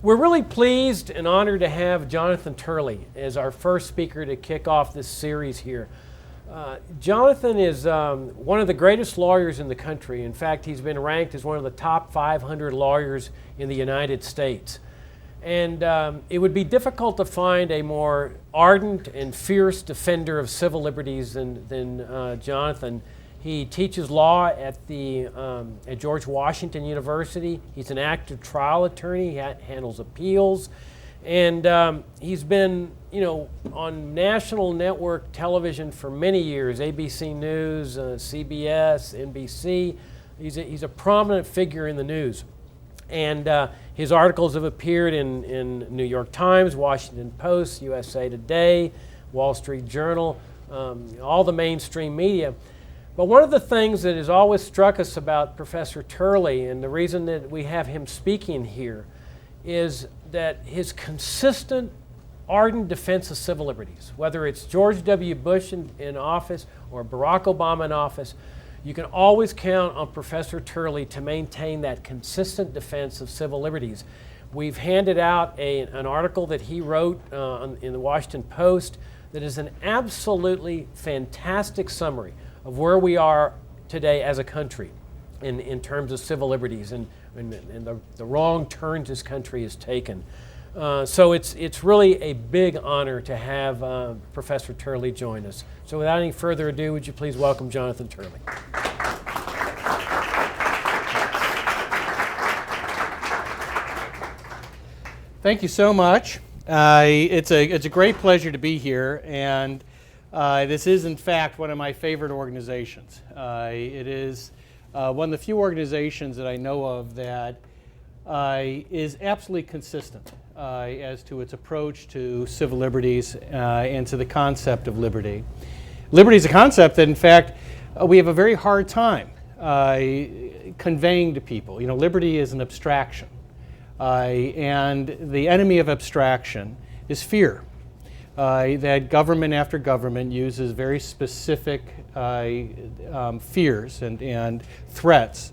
We're really pleased and honored to have Jonathan Turley as our first speaker to kick off this series here. Jonathan is one of the greatest lawyers in the country. In fact, he's been ranked as one of the top 500 lawyers in the United States. And it would be difficult to find a more ardent and fierce defender of civil liberties than Jonathan. He teaches law at George Washington University. He's an active trial attorney. He handles appeals. And he's been, on national network television for many years, ABC News, CBS, NBC. He's a prominent figure in the news. And his articles have appeared in New York Times, Washington Post, USA Today, Wall Street Journal, all the mainstream media. But one of the things that has always struck us about Professor Turley, and the reason that we have him speaking here, is that his consistent, ardent defense of civil liberties, whether it's George W. Bush in office or Barack Obama in office, you can always count on Professor Turley to maintain that consistent defense of civil liberties. We've handed out an article that he wrote in the Washington Post that is an absolutely fantastic summary of where we are today as a country in terms of civil liberties and the wrong turns this country has taken. So it's really a big honor to have Professor Turley join us. So without any further ado, would you please welcome Jonathan Turley. Thank you so much. It's a great pleasure to be here, and this is, in fact, one of my favorite organizations. It is one of the few organizations that I know of that is absolutely consistent as to its approach to civil liberties and to the concept of liberty. Liberty is a concept that, in fact, we have a very hard time conveying to people. Liberty is an abstraction, and the enemy of abstraction is fear. That government after government uses very specific fears and threats,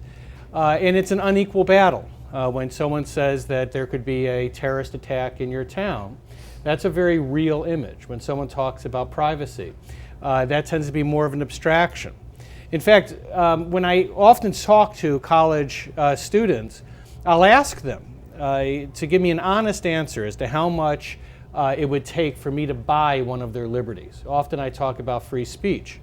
and it's an unequal battle. When someone says that there could be a terrorist attack in your town, that's a very real image. When someone talks about privacy, that tends to be more of an abstraction. In fact, when I often talk to college students, I'll ask them to give me an honest answer as to how much it would take for me to buy one of their liberties. Often I talk about free speech.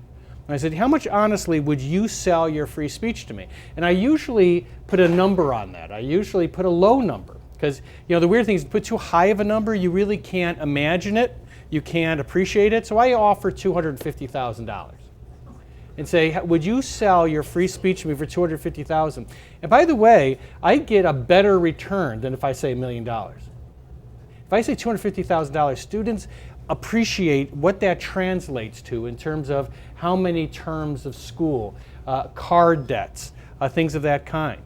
And I said, how much honestly would you sell your free speech to me? And I usually put a number on that. I usually put a low number. Because the weird thing is, to put too high of a number, you really can't imagine it. You can't appreciate it. So I offer $250,000. And say, would you sell your free speech to me for $250,000? And by the way, I get a better return than if I say $1 million. If I say $250,000, students appreciate what that translates to in terms of how many terms of school, card debts, things of that kind.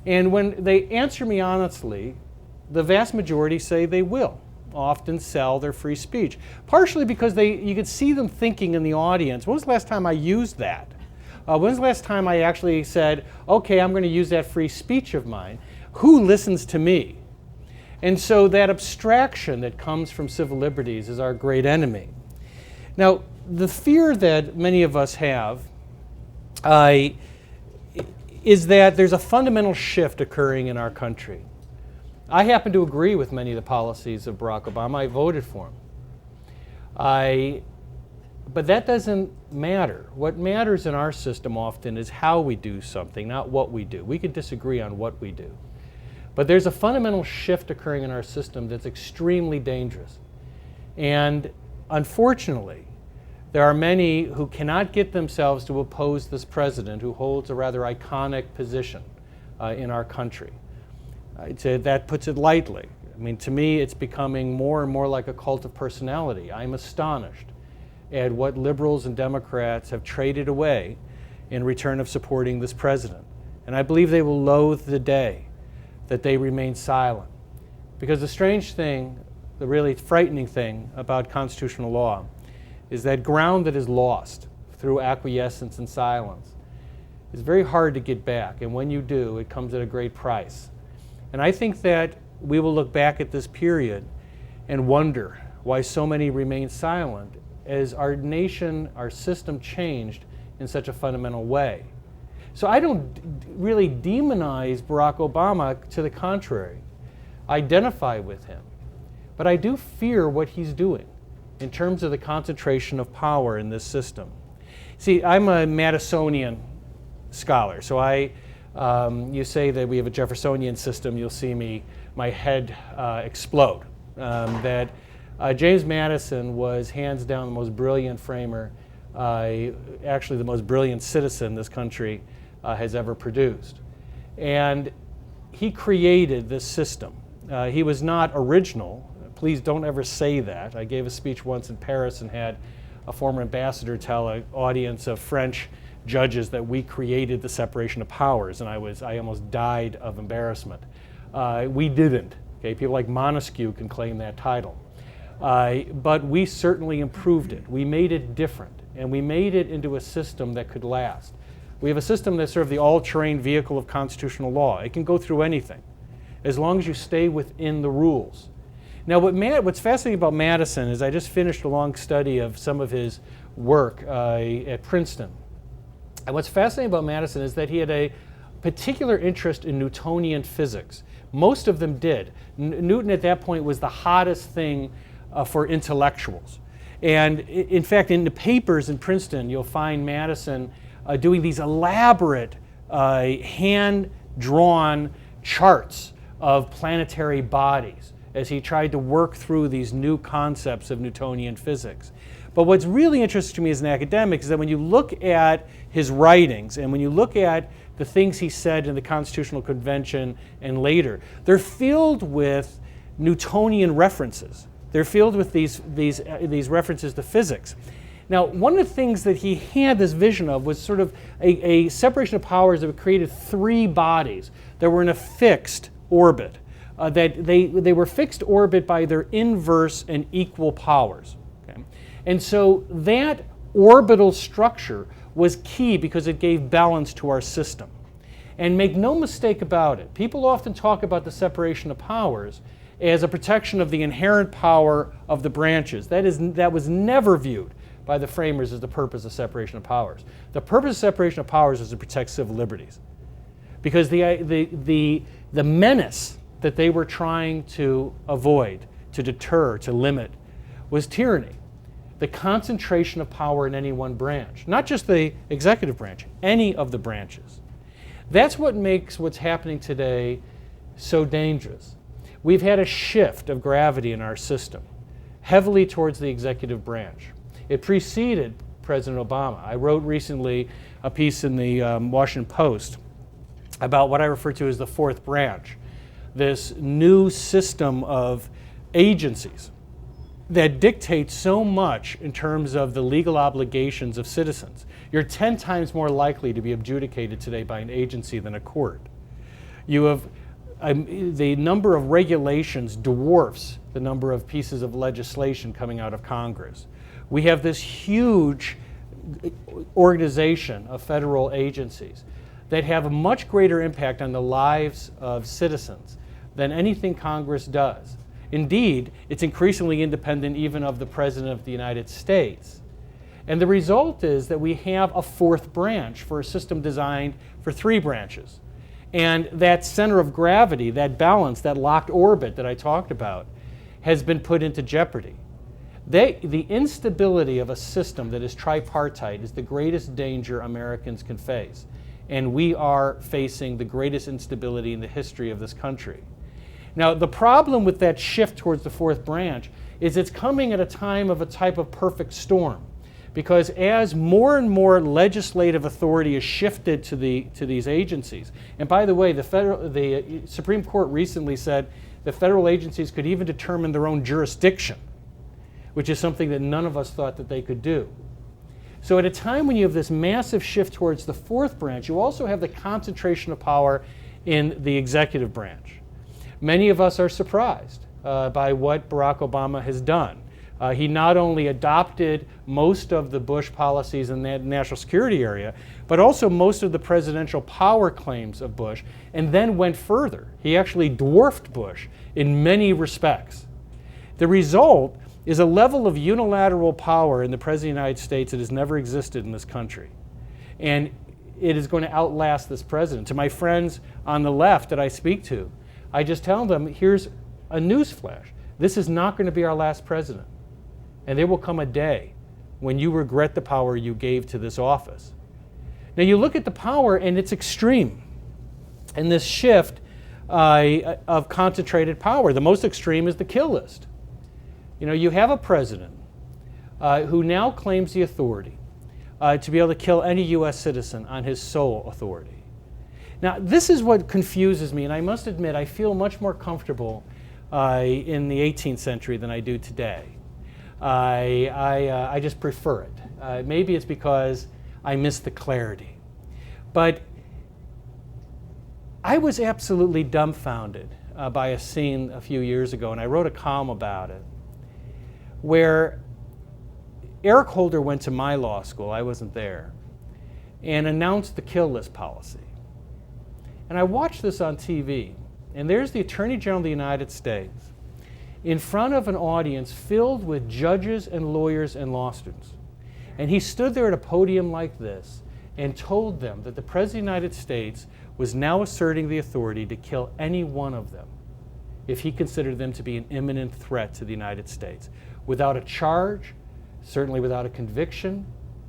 And when they answer me honestly, the vast majority say they will often sell their free speech. Partially because you could see them thinking in the audience, when was the last time I used that? When's the last time I actually said, okay, I'm going to use that free speech of mine? Who listens to me? And so that abstraction that comes from civil liberties is our great enemy. Now, the fear that many of us have is that there's a fundamental shift occurring in our country. I happen to agree with many of the policies of Barack Obama. I voted for him. But that doesn't matter. What matters in our system often is how we do something, not what we do. We could disagree on what we do. But there's a fundamental shift occurring in our system that's extremely dangerous. And unfortunately, there are many who cannot get themselves to oppose this president who holds a rather iconic position in our country. I'd say that puts it lightly. I mean, to me, it's becoming more and more like a cult of personality. I'm astonished at what liberals and Democrats have traded away in return of supporting this president. And I believe they will loathe the day that they remain silent. Because the strange thing, the really frightening thing about constitutional law is that ground that is lost through acquiescence and silence is very hard to get back. And when you do, it comes at a great price. And I think that we will look back at this period and wonder why so many remain silent as our nation, our system changed in such a fundamental way. So I don't really demonize Barack Obama, to the contrary. I identify with him. But I do fear what he's doing in terms of the concentration of power in this system. See, I'm a Madisonian scholar, so you say that we have a Jeffersonian system, you'll see my head explode. That James Madison was hands down the most brilliant framer, actually the most brilliant citizen this country has ever produced. And he created this system. He was not original. Please don't ever say that. I gave a speech once in Paris and had a former ambassador tell an audience of French judges that we created the separation of powers, and I almost died of embarrassment. We didn't. Okay? People like Montesquieu can claim that title. But we certainly improved it. We made it different, and we made it into a system that could last. We have a system that's sort of the all-terrain vehicle of constitutional law. It can go through anything, as long as you stay within the rules. Now, what's fascinating about Madison is I just finished a long study of some of his work at Princeton. And what's fascinating about Madison is that he had a particular interest in Newtonian physics. Most of them did. Newton at that point was the hottest thing for intellectuals. And in fact, in the papers in Princeton, you'll find Madison doing these elaborate hand-drawn charts of planetary bodies as he tried to work through these new concepts of Newtonian physics. But what's really interesting to me as an academic is that when you look at his writings and when you look at the things he said in the Constitutional Convention and later, they're filled with Newtonian references. They're filled with these references to physics. Now, one of the things that he had this vision of was sort of a separation of powers that created three bodies that were in a fixed orbit. That they were fixed orbit by their inverse and equal powers. Okay? And so that orbital structure was key because it gave balance to our system. And make no mistake about it, people often talk about the separation of powers as a protection of the inherent power of the branches. That was never viewed by the framers as the purpose of separation of powers. The purpose of separation of powers is to protect civil liberties. Because the menace that they were trying to avoid, to deter, to limit, was tyranny. The concentration of power in any one branch, not just the executive branch, any of the branches. That's what makes what's happening today so dangerous. We've had a shift of gravity in our system, heavily towards the executive branch. It preceded President Obama. I wrote recently a piece in the Washington Post about what I refer to as the fourth branch, this new system of agencies that dictate so much in terms of the legal obligations of citizens. You're 10 times more likely to be adjudicated today by an agency than a court. You have the number of regulations dwarfs the number of pieces of legislation coming out of Congress. We have this huge organization of federal agencies that have a much greater impact on the lives of citizens than anything Congress does. Indeed, it's increasingly independent even of the President of the United States. And the result is that we have a fourth branch for a system designed for three branches. And that center of gravity, that balance, that locked orbit that I talked about, has been put into jeopardy. The instability of a system that is tripartite is the greatest danger Americans can face. And we are facing the greatest instability in the history of this country. Now, the problem with that shift towards the fourth branch is it's coming at a time of a type of perfect storm. Because as more and more legislative authority is shifted to these agencies, and by the way, the Supreme Court recently said that federal agencies could even determine their own jurisdiction, which is something that none of us thought that they could do. So at a time when you have this massive shift towards the fourth branch, you also have the concentration of power in the executive branch. Many of us are surprised by what Barack Obama has done, He not only adopted most of the Bush policies in the national security area, but also most of the presidential power claims of Bush, and then went further. He actually dwarfed Bush in many respects. The result is a level of unilateral power in the President of the United States that has never existed in this country. And it is going to outlast this president. To my friends on the left that I speak to, I just tell them, here's a news flash. This is not going to be our last president. And there will come a day when you regret the power you gave to this office. Now you look at the power and it's extreme. And this shift of concentrated power, the most extreme is the kill list. You know, you have a president who now claims the authority to be able to kill any U.S. citizen on his sole authority. Now, this is what confuses me, and I must admit, I feel much more comfortable in the 18th century than I do today. I just prefer it. Maybe it's because I miss the clarity. But I was absolutely dumbfounded by a scene a few years ago, and I wrote a column about it, where Eric Holder went to my law school, I wasn't there, and announced the kill list policy. And I watched this on TV, and there's the Attorney General of the United States in front of an audience filled with judges and lawyers and law students. And he stood there at a podium like this and told them that the President of the United States was now asserting the authority to kill any one of them if he considered them to be an imminent threat to the United States, without a charge, certainly without a conviction,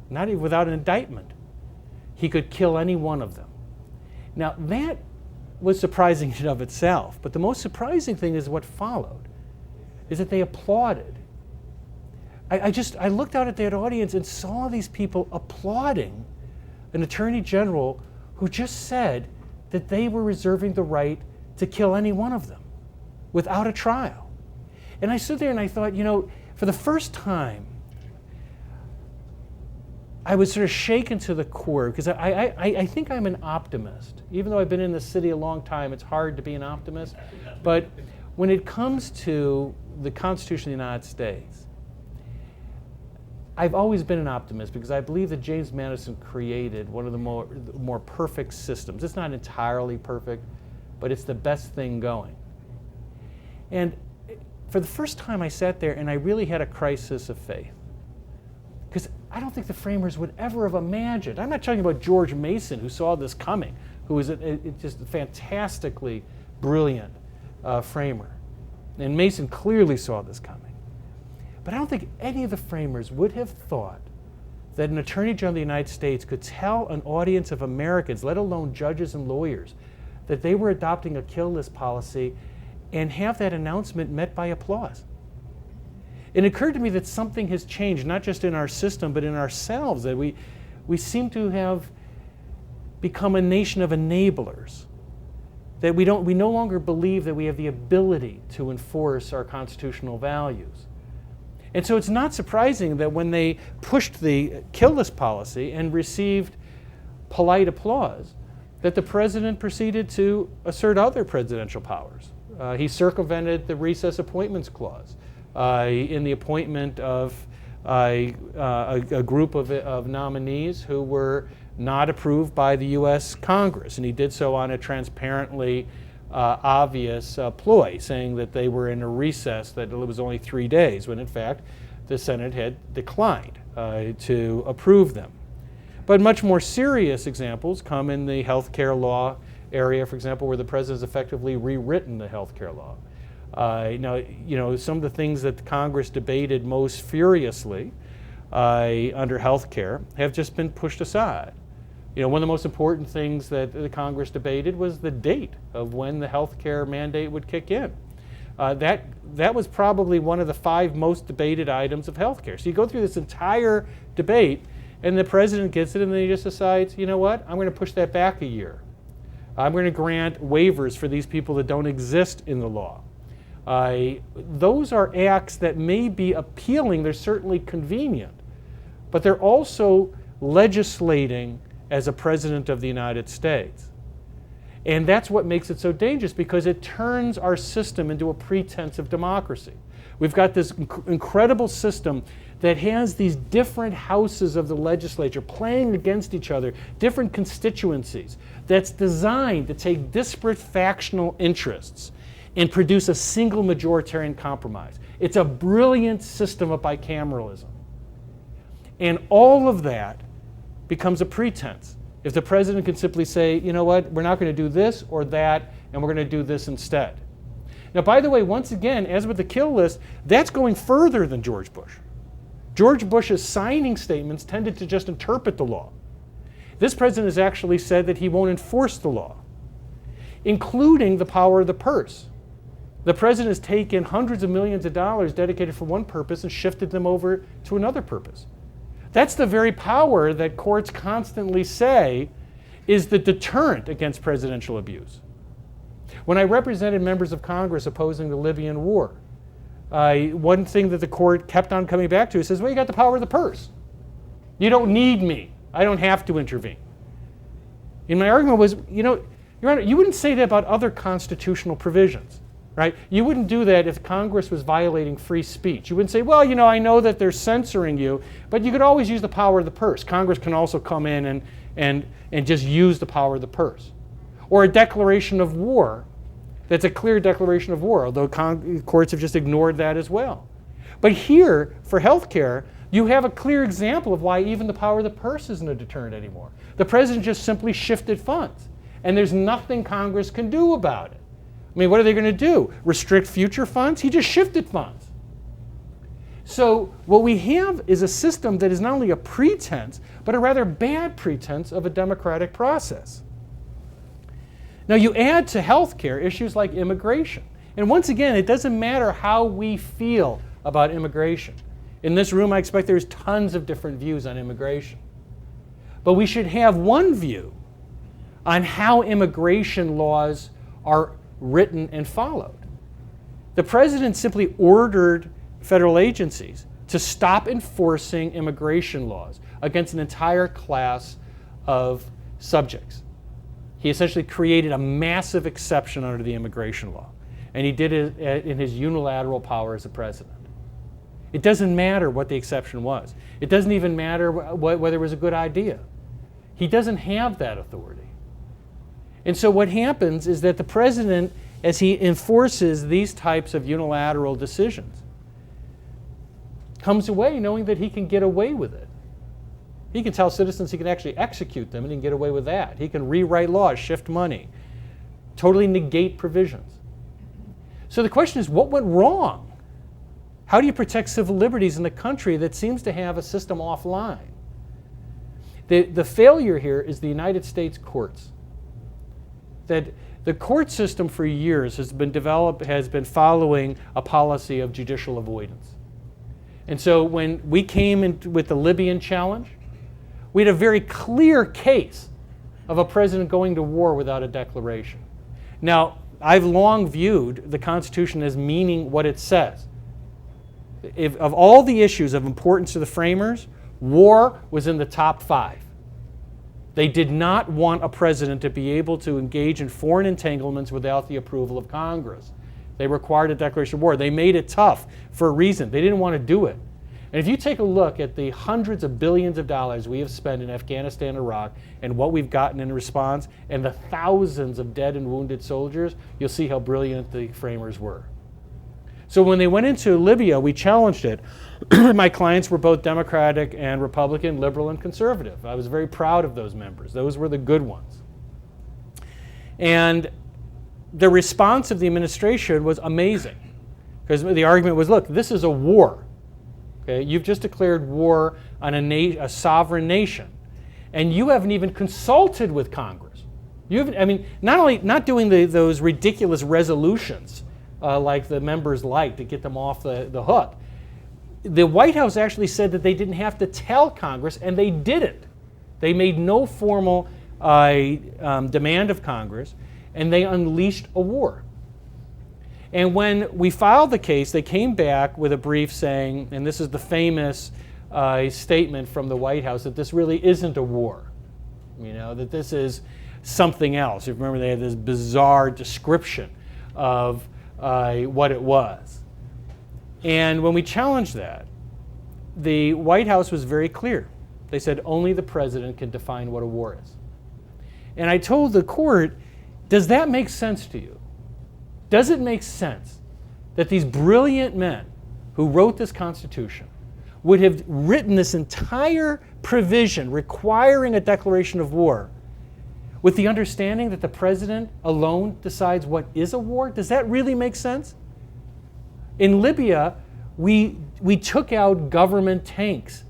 not even without an indictment. He could kill any one of them. Now that was surprising in and of itself, but the most surprising thing is what followed, is that they applauded. I looked out at that audience and saw these people applauding an attorney general who just said that they were reserving the right to kill any one of them without a trial. And I stood there and I thought, you know, for the first time, I was sort of shaken to the core, because I think I'm an optimist. Even though I've been in the city a long time, it's hard to be an optimist. But when it comes to the Constitution of the United States, I've always been an optimist because I believe that James Madison created one of the more perfect systems. It's not entirely perfect, but it's the best thing going. And for the first time I sat there and I really had a crisis of faith. Because I don't think the framers would ever have imagined. I'm not talking about George Mason, who saw this coming, who was just a fantastically brilliant framer. And Mason clearly saw this coming. But I don't think any of the framers would have thought that an Attorney General of the United States could tell an audience of Americans, let alone judges and lawyers, that they were adopting a kill list policy and have that announcement met by applause. It occurred to me that something has changed, not just in our system, but in ourselves, that we seem to have become a nation of enablers, that we no longer believe that we have the ability to enforce our constitutional values. And so it's not surprising that when they pushed the kill list policy and received polite applause, that the president proceeded to assert other presidential powers. He circumvented the recess appointments clause in the appointment of a group of nominees who were not approved by the U.S. Congress. And he did so on a transparently obvious ploy, saying that they were in a recess, that it was only 3 days, when in fact the Senate had declined to approve them. But much more serious examples come in the health care law area, for example, where the president has effectively rewritten the health care law. Now, some of the things that Congress debated most furiously under health care have just been pushed aside. You know, one of the most important things that the Congress debated was the date of when the health care mandate would kick in. That was probably one of the 5 most debated items of health care. So you go through this entire debate, and the president gets it, and then he just decides, you know what, I'm going to push that back a year. I'm going to grant waivers for these people that don't exist in the law. Those are acts that may be appealing, they're certainly convenient, but they're also legislating as a president of the United States. And that's what makes it so dangerous, because it turns our system into a pretense of democracy. We've got this incredible system that has these different houses of the legislature playing against each other, different constituencies, that's designed to take disparate factional interests and produce a single majoritarian compromise. It's a brilliant system of bicameralism. And all of that becomes a pretense. If the president can simply say, you know what, we're not going to do this or that, and we're going to do this instead. Now, by the way, once again, as with the kill list, that's going further than George Bush. George Bush's signing statements tended to just interpret the law. This president has actually said that he won't enforce the law, including the power of the purse. The president has taken hundreds of millions of dollars dedicated for one purpose and shifted them over to another purpose. That's the very power that courts constantly say is the deterrent against presidential abuse. When I represented members of Congress opposing the Libyan war, one thing that the court kept on coming back to is says, well, you got the power of the purse. You don't need me. I don't have to intervene. And my argument was, you know, Your Honor, you wouldn't say that about other constitutional provisions, right? You wouldn't do that if Congress was violating free speech. You wouldn't say, well, you know, I know that they're censoring you, but you could always use the power of the purse. Congress can also come in and just use the power of the purse. Or a declaration of war. That's a clear declaration of war, although courts have just ignored that as well. But here, for health care, you have a clear example of why even the power of the purse isn't a deterrent anymore. The president just simply shifted funds, and there's nothing Congress can do about it. I mean, what are they going to do? Restrict future funds? He just shifted funds. So what we have is a system that is not only a pretense, but a rather bad pretense of a democratic process. Now, you add to healthcare issues like immigration. And once again, it doesn't matter how we feel about immigration. In this room, I expect there's tons of different views on immigration. But we should have one view on how immigration laws are written and followed. The president simply ordered federal agencies to stop enforcing immigration laws against an entire class of subjects. He essentially created a massive exception under the immigration law. And he did it in his unilateral power as a president. It doesn't matter what the exception was. It doesn't even matter whether it was a good idea. He doesn't have that authority. And so what happens is that the president, as he enforces these types of unilateral decisions, comes away knowing that he can get away with it. He can tell citizens he can actually execute them and he can get away with that. He can rewrite laws, shift money, totally negate provisions. So the question is, what went wrong? How do you protect civil liberties in a country that seems to have a system offline? The failure here is the United States courts. That the court system for years has been following a policy of judicial avoidance. And so when we came in with the Libyan challenge, we had a very clear case of a president going to war without a declaration. Now, I've long viewed the Constitution as meaning what it says. Of all the issues of importance to the framers, war was in the top 5. They did not want a president to be able to engage in foreign entanglements without the approval of Congress. They required a declaration of war. They made it tough for a reason. They didn't want to do it. And if you take a look at the hundreds of billions of dollars we have spent in Afghanistan and Iraq and what we've gotten in response and the thousands of dead and wounded soldiers, you'll see how brilliant the framers were. So when they went into Libya, we challenged it. My clients were both Democratic and Republican, liberal and conservative. I was very proud of those members. Those were the good ones. And the response of the administration was amazing, because the argument was, look, this is a war. Okay? You've just declared war on a sovereign nation, and you haven't even consulted with Congress. Not doing those ridiculous resolutions like the members like to get them off the hook. The White House actually said that they didn't have to tell Congress, and they didn't. They made no formal demand of Congress, and they unleashed a war. And when we filed the case, they came back with a brief saying, and this is the famous statement from the White House, that this really isn't a war. You know, that this is something else. You remember they had this bizarre description of what it was. And when we challenged that, the White House was very clear. They said only the president can define what a war is. And I told the court, does that make sense to you? Does it make sense that these brilliant men who wrote this Constitution would have written this entire provision requiring a declaration of war with the understanding that the president alone decides what is a war? Does that really make sense? In Libya, we took out government tanks.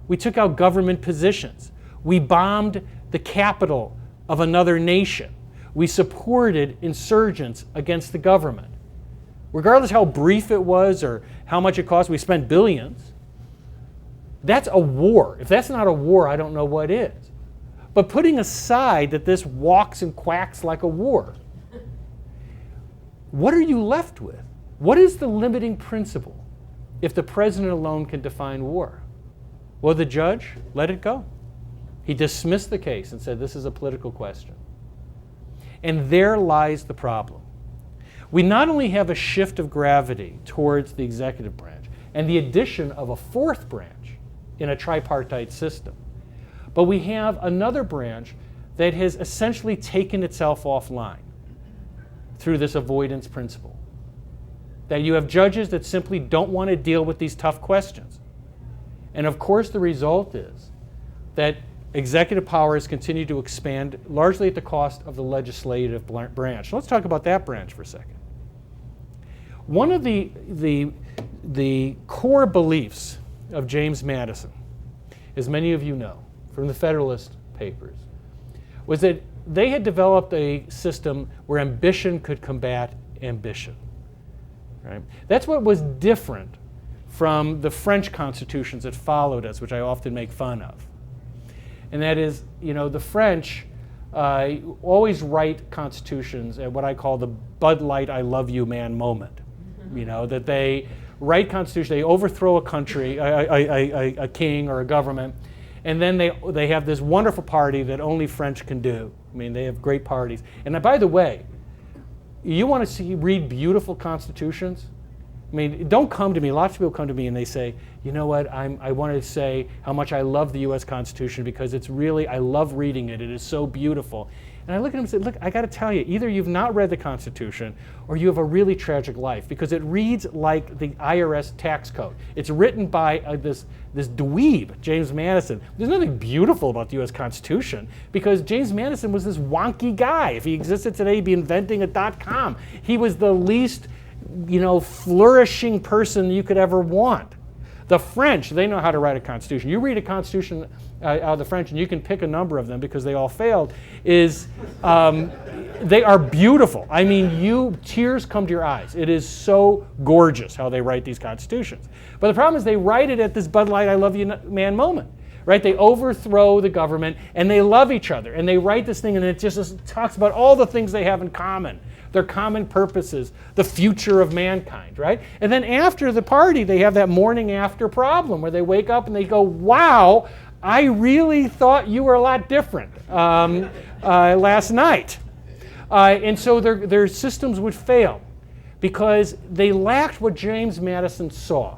We took out government positions. We bombed the capital of another nation. We supported insurgents against the government. Regardless how brief it was or how much it cost, we spent billions. That's a war. If that's not a war, I don't know what is. But putting aside that this walks and quacks like a war, what are you left with? What is the limiting principle if the president alone can define war? Well, the judge let it go. He dismissed the case and said, this is a political question. And there lies the problem. We not only have a shift of gravity towards the executive branch and the addition of a fourth branch in a tripartite system, but we have another branch that has essentially taken itself offline through this avoidance principle. That you have judges that simply don't want to deal with these tough questions. And of course the result is that executive powers continue to expand largely at the cost of the legislative branch. Let's talk about that branch for a second. One of the core beliefs of James Madison, as many of you know from the Federalist Papers, was that they had developed a system where ambition could combat ambition. Right? That's what was different from the French constitutions that followed us, which I often make fun of. And that is, the French always write constitutions at what I call the Bud Light I love you man moment. That they write constitutions, they overthrow a country, a king or a government, and then they have this wonderful party that only French can do. They have great parties. And by the way, you want to read beautiful constitutions? Don't come to me. Lots of people come to me and they say, you know what, I want to say how much I love the U.S. Constitution because I love reading it. It is so beautiful. And I look at them and say, look, I got to tell you, either you've not read the Constitution or you have a really tragic life because it reads like the IRS tax code. It's written by this dweeb, James Madison. There's nothing beautiful about the U.S. Constitution because James Madison was this wonky guy. If he existed today, he'd be inventing a .com. He was the least flourishing person you could ever want. The French, they know how to write a constitution. You read a constitution out of the French, and you can pick a number of them because they all failed, they are beautiful. Tears come to your eyes. It is so gorgeous how they write these constitutions. But the problem is they write it at this Bud Light I love you man moment. Right? They overthrow the government, and they love each other. And they write this thing, and it just talks about all the things they have in common. Their common purposes, the future of mankind, right? And then after the party, they have that morning after problem where they wake up and they go, wow, I really thought you were a lot different last night. And so their systems would fail because they lacked what James Madison saw,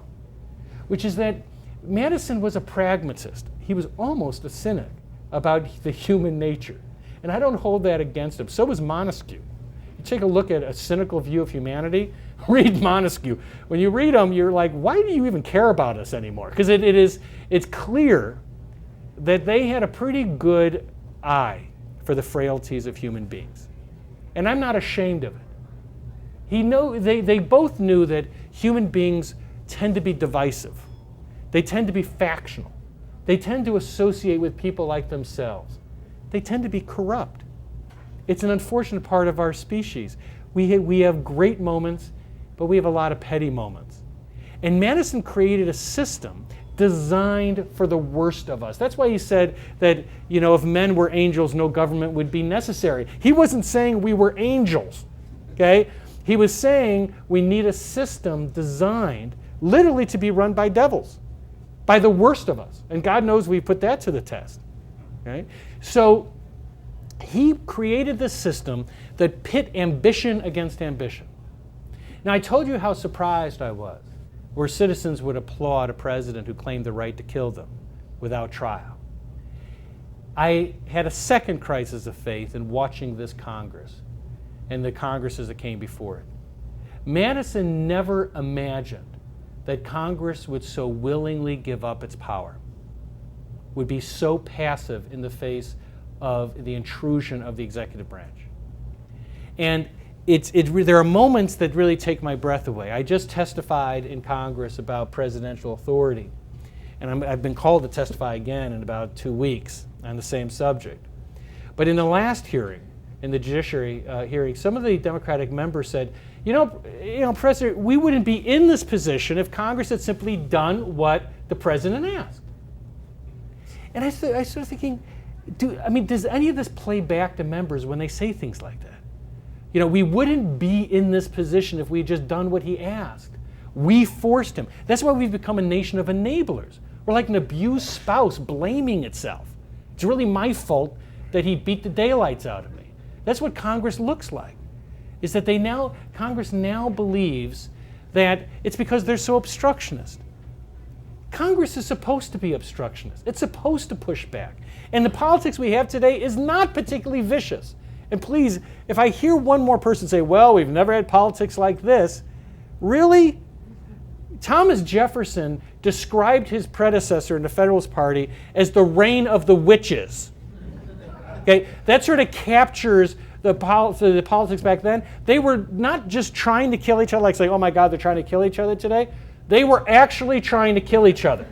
which is that Madison was a pragmatist. He was almost a cynic about the human nature. And I don't hold that against him. So was Montesquieu. You take a look at a cynical view of humanity, read Montesquieu. When you read them, you're like, why do you even care about us anymore? Because it's clear that they had a pretty good eye for the frailties of human beings. And I'm not ashamed of it. They both knew that human beings tend to be divisive. They tend to be factional. They tend to associate with people like themselves. They tend to be corrupt. It's an unfortunate part of our species. We have great moments, but we have a lot of petty moments. And Madison created a system designed for the worst of us. That's why he said that, if men were angels, no government would be necessary. He wasn't saying we were angels, okay? He was saying we need a system designed literally to be run by devils, by the worst of us. And God knows we put that to the test, okay? So he created this system that pit ambition against ambition. Now, I told you how surprised I was where citizens would applaud a president who claimed the right to kill them without trial. I had a second crisis of faith in watching this Congress and the Congresses that came before it. Madison never imagined that Congress would so willingly give up its power, would be so passive in the face of the intrusion of the executive branch. And there are moments that really take my breath away. I just testified in Congress about presidential authority, and I've been called to testify again in about 2 weeks on the same subject. But in the last hearing, in the judiciary hearing, some of the Democratic members said, you know, President, we wouldn't be in this position if Congress had simply done what the president asked. And I started thinking, does any of this play back to members when they say things like that? You know, we wouldn't be in this position if we had just done what he asked. We forced him. That's why we've become a nation of enablers. We're like an abused spouse blaming itself. It's really my fault that he beat the daylights out of me. That's what Congress looks like, is that Congress now believes that it's because they're so obstructionist. Congress is supposed to be obstructionist. It's supposed to push back. And the politics we have today is not particularly vicious. And please, if I hear one more person say, well, we've never had politics like this, really? Thomas Jefferson described his predecessor in the Federalist Party as the reign of the witches. Okay, that sort of captures the politics back then. They were not just trying to kill each other, like saying, oh my God, they're trying to kill each other today. They were actually trying to kill each other.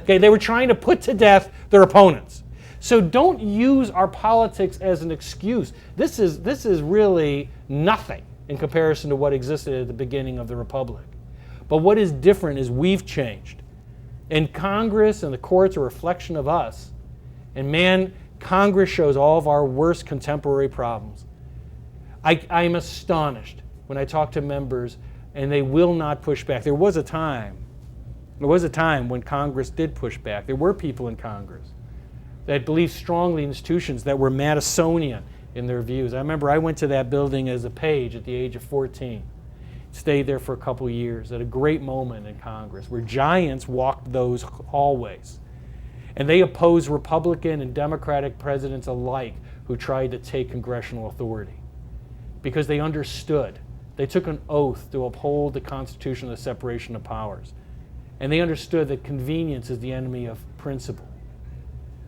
Okay, they were trying to put to death their opponents. So don't use our politics as an excuse. This is really nothing in comparison to what existed at the beginning of the Republic. But what is different is we've changed. And Congress and the courts are a reflection of us. And man, Congress shows all of our worst contemporary problems. I'm astonished when I talk to members and they will not push back. There was a time when Congress did push back. There were people in Congress that believed strongly in institutions that were Madisonian in their views. I remember I went to that building as a page at the age of 14. Stayed there for a couple years at a great moment in Congress where giants walked those hallways. And they opposed Republican and Democratic presidents alike who tried to take congressional authority because they understood. They took an oath to uphold the Constitution of the separation of powers. And they understood that convenience is the enemy of principle.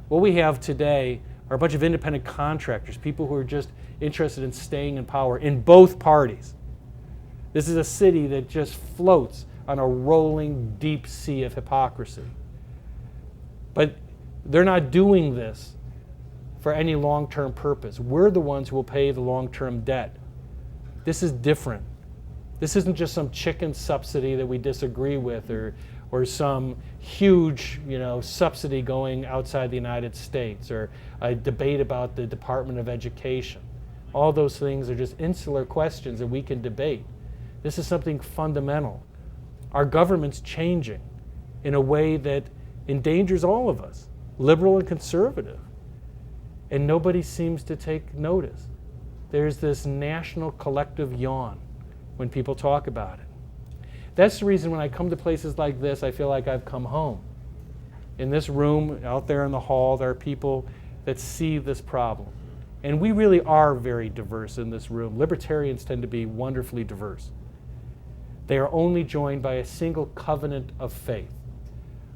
What we have today are a bunch of independent contractors, people who are just interested in staying in power in both parties. This is a city that just floats on a rolling deep sea of hypocrisy. But they're not doing this for any long-term purpose. We're the ones who will pay the long-term debt. This is different. This isn't just some chicken subsidy that we disagree with or some huge, subsidy going outside the United States or a debate about the Department of Education. All those things are just insular questions that we can debate. This is something fundamental. Our government's changing in a way that endangers all of us, liberal and conservative. And nobody seems to take notice. There's this national collective yawn when people talk about it. That's the reason when I come to places like this, I feel like I've come home. In this room, out there in the hall, there are people that see this problem. And we really are very diverse in this room. Libertarians tend to be wonderfully diverse. They are only joined by a single covenant of faith,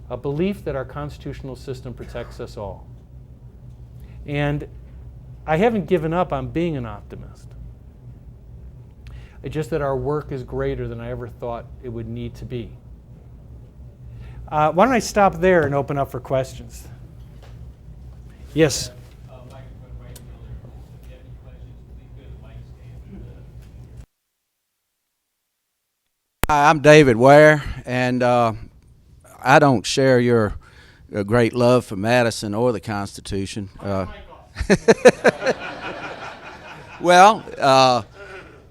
a belief that our constitutional system protects us all. And I haven't given up on being an optimist. It's just that our work is greater than I ever thought it would need to be. Why don't I stop there and open up for questions? Yes? Hi, I'm David Ware, and I don't share your great love for Madison or the Constitution.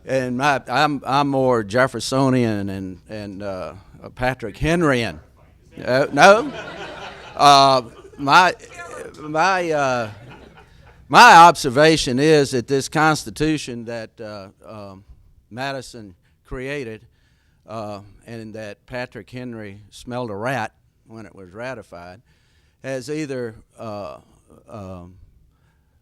And I'm more Jeffersonian and Patrick Henryan. My My observation is that this Constitution that Madison created and that Patrick Henry smelled a rat when it was ratified has either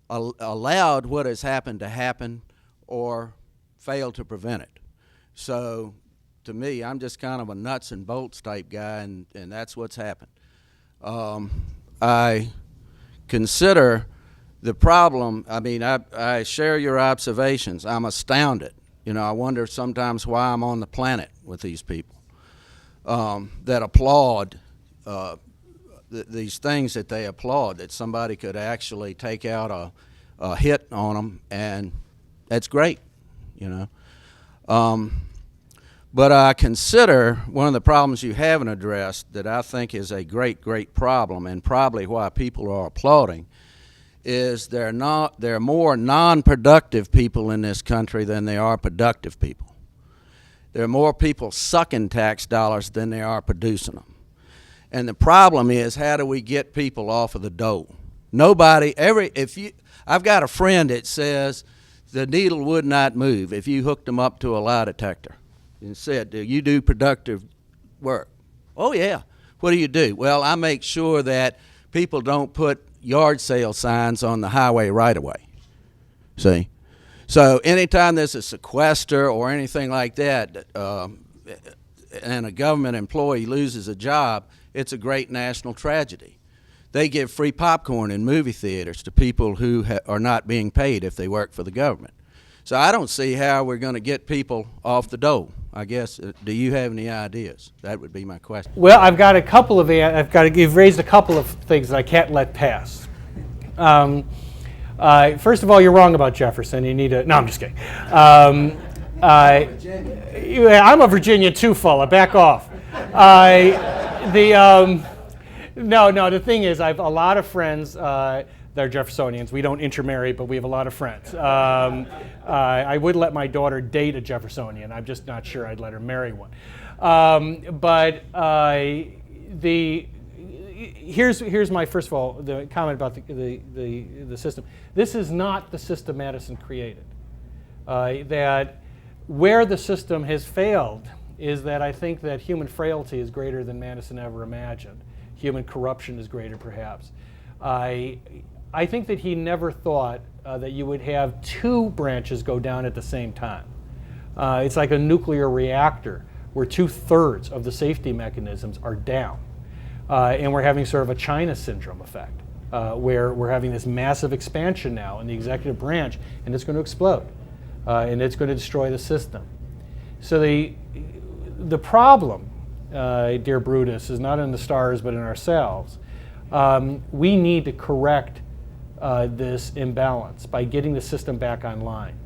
allowed what has happened to happen or failed to prevent it. So to me, I'm just kind of a nuts and bolts type guy, and that's what's happened. I consider the problem, I mean, I share your observations. I'm astounded. You know, I wonder sometimes why I'm on the planet with these people that applaud these things that they applaud, that somebody could actually take out a hit on them, and that's great, you know. But I consider one of the problems you haven't addressed that I think is a great, great problem, and probably why people are applauding, is there are more non-productive people in this country than there are productive people. There are more people sucking tax dollars than there are producing them. And the problem is, how do we get people off of the dole? I've got a friend that says the needle would not move if you hooked them up to a lie detector and said, do you do productive work? Oh, yeah. What do you do? Well, I make sure that people don't put yard sale signs on the highway right away. See? So anytime there's a sequester or anything like that, and a government employee loses a job, it's a great national tragedy. They give free popcorn in movie theaters to people who are not being paid if they work for the government. So I don't see how we're going to get people off the dole. I guess, do you have any ideas? That would be my question. Well, you've raised a couple of things that I can't let pass. First of all, you're wrong about Jefferson. You need to, no, I'm just kidding. I'm a Virginia too, fella, back off. The thing is, I have a lot of friends that are Jeffersonians. We don't intermarry, but we have a lot of friends. I would let my daughter date a Jeffersonian. I'm just not sure I'd let her marry one. Here's my, first of all, the comment about the system. This is not the system Madison created. That where the system has failed is that I think that human frailty is greater than Madison ever imagined. Human corruption is greater, perhaps. I think that he never thought that you would have two branches go down at the same time. It's like a nuclear reactor where 2/3 of the safety mechanisms are down. And we're having sort of a China syndrome effect, where we're having this massive expansion now in the executive branch, and it's going to explode, and it's going to destroy the system. So the problem, dear Brutus, is not in the stars but in ourselves. We need to correct this imbalance by getting the system back online.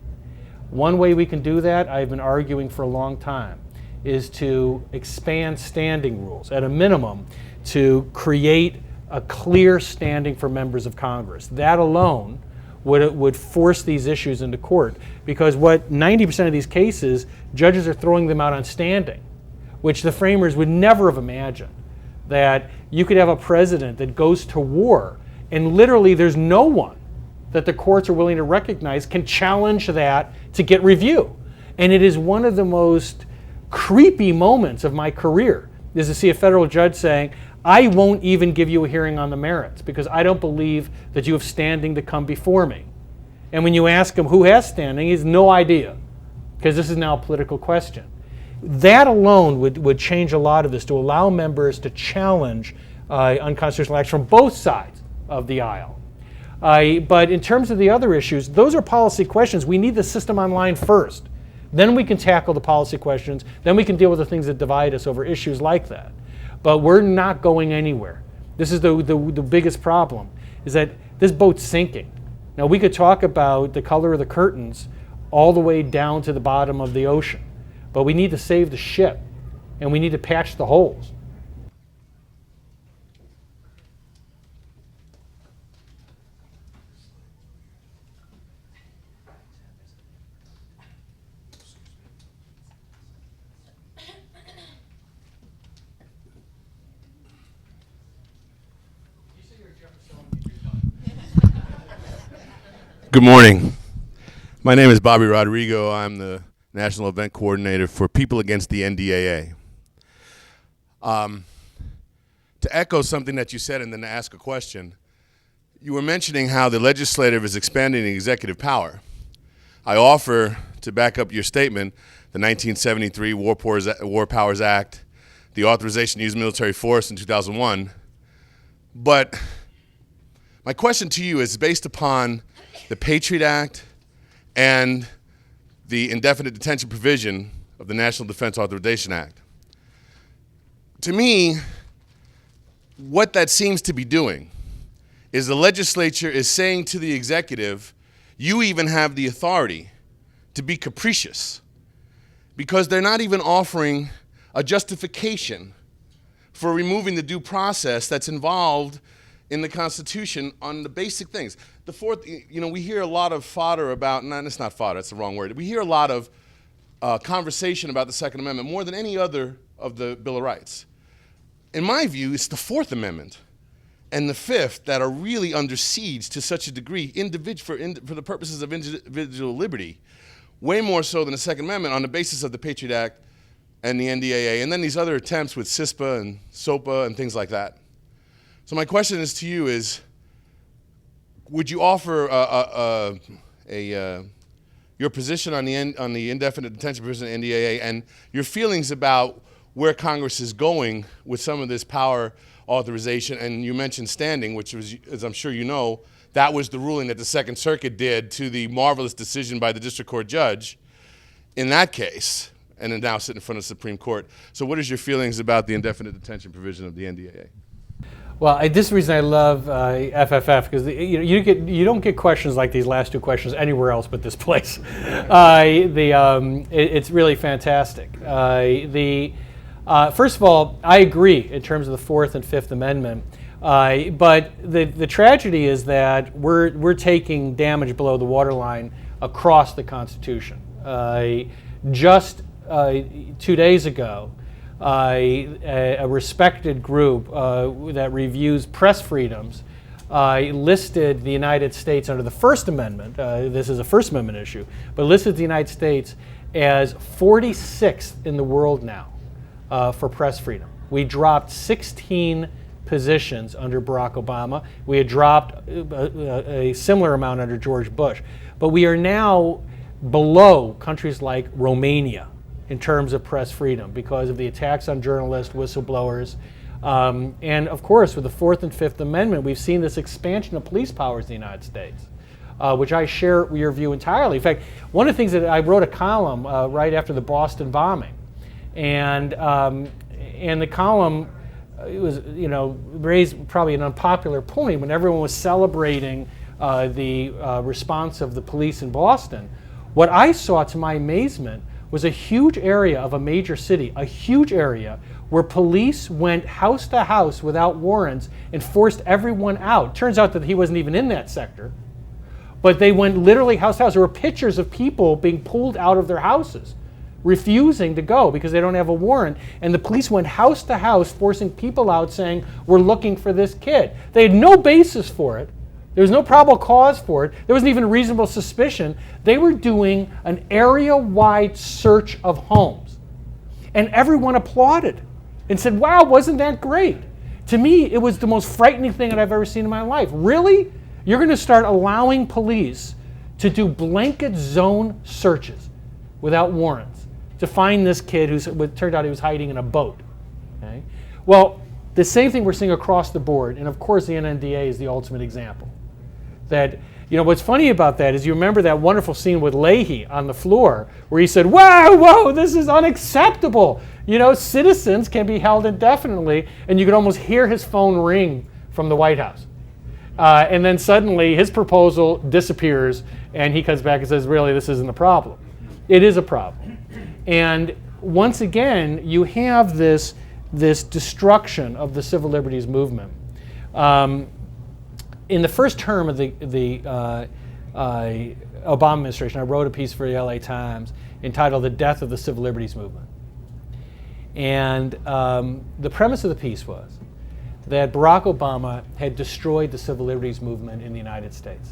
One way we can do that, I've been arguing for a long time, is to expand standing rules, at a minimum, to create a clear standing for members of Congress. That alone would force these issues into court, because what 90% of these cases, judges are throwing them out on standing, which the framers would never have imagined. That you could have a president that goes to war and literally there's no one that the courts are willing to recognize can challenge that to get review. And it is one of the most creepy moments of my career, is to see a federal judge saying, I won't even give you a hearing on the merits because I don't believe that you have standing to come before me. And when you ask him who has standing, he has no idea, because this is now a political question. That alone would change a lot of this, to allow members to challenge unconstitutional acts from both sides of the aisle. But in terms of the other issues, those are policy questions. We need the system online first. Then we can tackle the policy questions. Then we can deal with the things that divide us over issues like that. But we're not going anywhere. This is the biggest problem, is that this boat's sinking. Now, we could talk about the color of the curtains all the way down to the bottom of the ocean. But we need to save the ship, and we need to patch the holes. Good morning. My name is Bobby Rodrigo. I'm the National Event Coordinator for People Against the NDAA. To echo something that you said and then to ask a question, you were mentioning how the legislative is expanding the executive power. I offer, to back up your statement, the 1973 War Powers Act, the authorization to use military force in 2001. But my question to you is based upon the Patriot Act and the indefinite detention provision of the National Defense Authorization Act. To me, what that seems to be doing is the legislature is saying to the executive, you even have the authority to be capricious, because they're not even offering a justification for removing the due process that's involved in the Constitution on the basic things. The fourth, we hear a lot of fodder about, it's not fodder, that's the wrong word. We hear a lot of conversation about the Second Amendment more than any other of the Bill of Rights. In my view, it's the Fourth Amendment and the Fifth that are really under siege to such a degree for the purposes of individual liberty, way more so than the Second Amendment on the basis of the Patriot Act and the NDAA, and then these other attempts with CISPA and SOPA and things like that. So my question is to you is, would you offer your position on the indefinite detention provision of the NDAA and your feelings about where Congress is going with some of this power authorization? And you mentioned standing, which was, as I'm sure you know, that was the ruling that the Second Circuit did to the marvelous decision by the district court judge in that case, and then now sit in front of the Supreme Court. So what is your feelings about the indefinite detention provision of the NDAA? Well, this is the reason I love FFF, because you don't get questions like these last two questions anywhere else but this place. It's really fantastic. First of all, I agree in terms of the Fourth and Fifth Amendment, but the tragedy is that we're taking damage below the waterline across the Constitution. Just 2 days ago, a respected group that reviews press freedoms listed the United States under the First Amendment, this is a First Amendment issue, but listed the United States as 46th in the world now for press freedom. We dropped 16 positions under Barack Obama. We had dropped a similar amount under George Bush. But we are now below countries like Romania in terms of press freedom because of the attacks on journalists, whistleblowers, and of course with the Fourth and Fifth Amendment, we've seen this expansion of police powers in the United States, which I share your view entirely. In fact, one of the things that I wrote a column right after the Boston bombing, and the column was raised probably an unpopular point when everyone was celebrating the response of the police in Boston. What I saw, to my amazement, was a huge area of a major city, a huge area where police went house to house without warrants and forced everyone out. Turns out that he wasn't even in that sector, but they went literally house to house. There were pictures of people being pulled out of their houses, refusing to go because they don't have a warrant, and the police went house to house forcing people out saying, we're looking for this kid. They had no basis for it. There was no probable cause for it. There wasn't even a reasonable suspicion. They were doing an area-wide search of homes. And everyone applauded and said, wow, wasn't that great? To me, it was the most frightening thing that I've ever seen in my life. Really? You're going to start allowing police to do blanket zone searches without warrants to find this kid it turned out he was hiding in a boat. Okay? Well, the same thing we're seeing across the board, and of course the NNDA is the ultimate example. That, what's funny about that is you remember that wonderful scene with Leahy on the floor where he said, whoa, this is unacceptable. Citizens can be held indefinitely, and you could almost hear his phone ring from the White House. And then suddenly his proposal disappears and he comes back and says, really, this isn't a problem. It is a problem. And once again, you have this destruction of the civil liberties movement. In the first term of the Obama administration, I wrote a piece for the LA Times entitled The Death of the Civil Liberties Movement. And the premise of the piece was that Barack Obama had destroyed the civil liberties movement in the United States.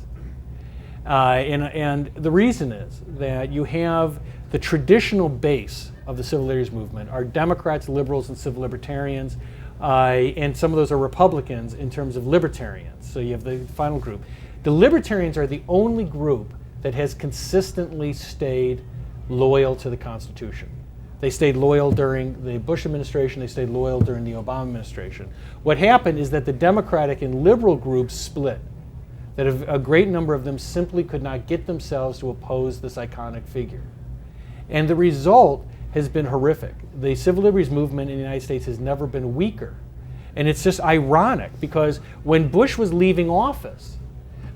And the reason is that you have the traditional base of the civil liberties movement are Democrats, liberals, and civil libertarians, and some of those are Republicans in terms of libertarians. So you have the final group. The libertarians are the only group that has consistently stayed loyal to the Constitution. They stayed loyal during the Bush administration, they stayed loyal during the Obama administration. What happened is that the Democratic and liberal groups split, that a great number of them simply could not get themselves to oppose this iconic figure. And the result has been horrific. The civil liberties movement in the United States has never been weaker. And it's just ironic because when Bush was leaving office,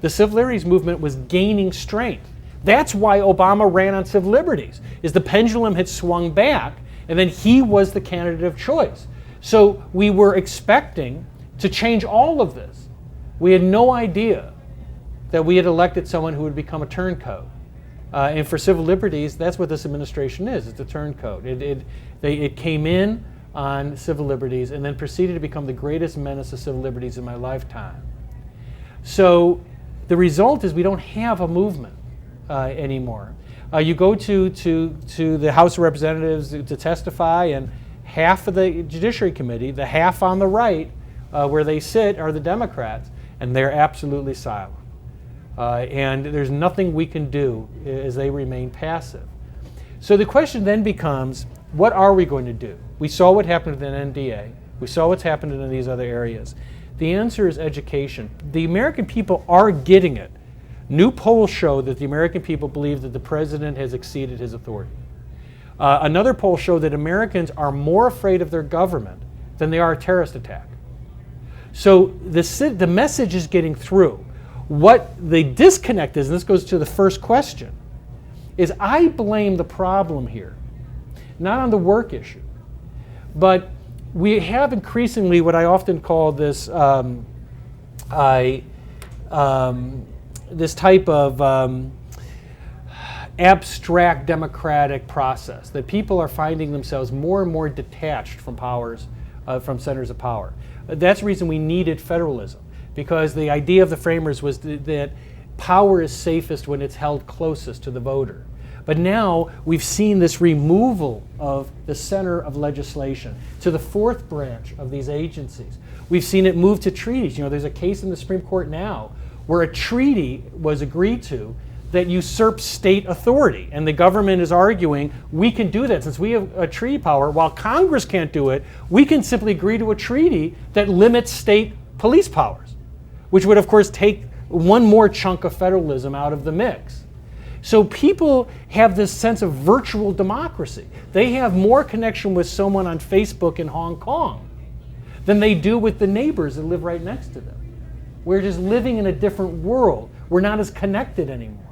the civil liberties movement was gaining strength. That's why Obama ran on civil liberties, is the pendulum had swung back, and then he was the candidate of choice. So we were expecting to change all of this. We had no idea that we had elected someone who would become a turncoat. And for civil liberties, that's what this administration is. It's a turncoat. It came in on civil liberties and then proceeded to become the greatest menace of civil liberties in my lifetime. So the result is we don't have a movement anymore. You go to the House of Representatives to testify, and half of the Judiciary Committee, the half on the right where they sit, are the Democrats, and they're absolutely silent. And there's nothing we can do as they remain passive. So the question then becomes, what are we going to do? We saw what happened with an NDA. We saw what's happened in these other areas. The answer is education. The American people are getting it. New polls show that the American people believe that the president has exceeded his authority. Another poll showed that Americans are more afraid of their government than they are a terrorist attack. So the message is getting through. What the disconnect is, and this goes to the first question, is I blame the problem here, not on the work issue, but we have increasingly what I often call this this type of abstract democratic process, that people are finding themselves more and more detached from powers, from centers of power. That's the reason we needed federalism, because the idea of the framers was that power is safest when it's held closest to the voter. But now we've seen this removal of the center of legislation to the fourth branch of these agencies. We've seen it move to treaties. You know, there's a case in the Supreme Court now where a treaty was agreed to that usurps state authority. And the government is arguing, we can do that. Since we have a treaty power, while Congress can't do it, we can simply agree to a treaty that limits state police powers, which would, of course, take one more chunk of federalism out of the mix. So people have this sense of virtual democracy. They have more connection with someone on Facebook in Hong Kong than they do with the neighbors that live right next to them. We're just living in a different world. We're not as connected anymore.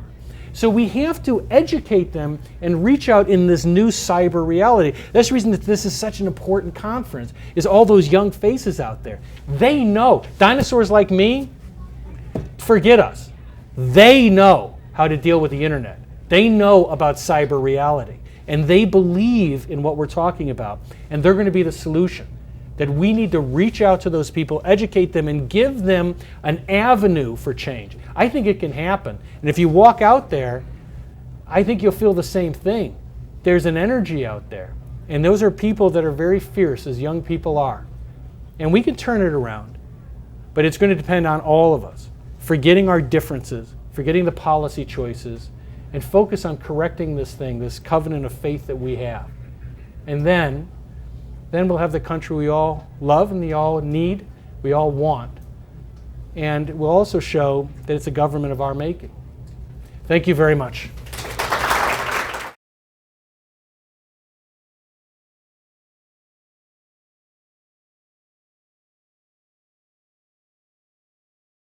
So we have to educate them and reach out in this new cyber reality. That's the reason that this is such an important conference, is all those young faces out there. They know. Dinosaurs like me, forget us. They know how to deal with the internet. They know about cyber reality. And they believe in what we're talking about. And they're going to be the solution. That we need to reach out to those people, educate them, and give them an avenue for change. I think it can happen. And if you walk out there, I think you'll feel the same thing. There's an energy out there. And those are people that are very fierce, as young people are. And we can turn it around. But it's going to depend on all of us, forgetting our differences, forgetting the policy choices, and focus on correcting this thing, this covenant of faith that we have. And then we'll have the country we all love and we all need, we all want. And we'll also show that it's a government of our making. Thank you very much.